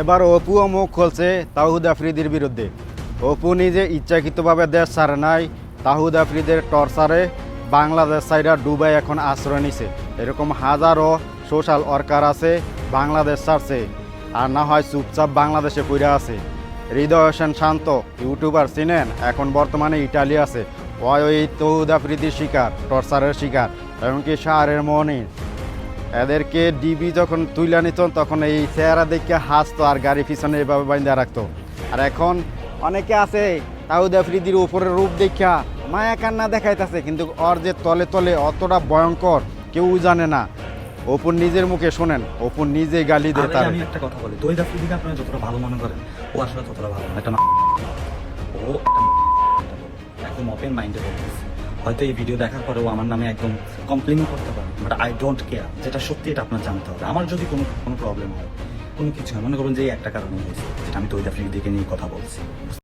এবার অপুও মুখ খুলছে তাওহিদ আফ্রিদির বিরুদ্ধে। অপু নিজে ইচ্ছাকৃতভাবে দেশ ছাড়ে নাই, তাওহিদ আফ্রিদের টর্চারে বাংলাদেশ সাইডা ডুবাই এখন আশ্রয় নিছে। এরকম হাজারো সোশ্যাল ওয়ার্কার আছে বাংলাদেশ ছাড়ছে, আর না হয় চুপচাপ বাংলাদেশে পড়ে আছে। হৃদয় হোসেন শান্ত ইউটিউবার চিনেন, এখন বর্তমানে ইটালি আছে। ওই তাওহিদ আফ্রিদির শিকার, টর্চারের শিকার, এমনকি শাহরের মনির। এদেরকে ডিবি যখন তুলে নিত তখন এই চেহারা দেখে হাসতো আর গাড়ি পিছনে এভাবে বাইন্দা রাখতো। আর এখন অনেকে আছে তাওহিদ আফ্রিদির উপরের রূপ দেখা মায়া কান্না দেখাইতেছে, কিন্তু ওর যে তলে তলে অতটা ভয়ঙ্কর কেউ জানে না। অপুর নিজের মুখে শোনেন, অপুর নিজেই গালি দেয় তার। আমি একটা কথা বলি, তাওহিদ আফ্রিদিকে আপনারা যতটা ভালো মনে করেন, ও আসলে ততটা ভালো না। এটা না, ও একদম ওপেন মাইন্ডে বলতেছে। হয়তো এই ভিডিও দেখার পরেও আমার নামে একদম কমপ্লেনও করতে পারে, বাট আই ডোন্ট কেয়ার। যেটা সত্যি এটা আপনার জানতে হবে। আমার যদি কোনো প্রবলেম হয়, কোনো কিছু হয়, মনে করুন যে এই একটা কারণে হয়েছে, যেটা আমি তাওহিদ আফ্রিদিকে নিয়ে কথা বলছি।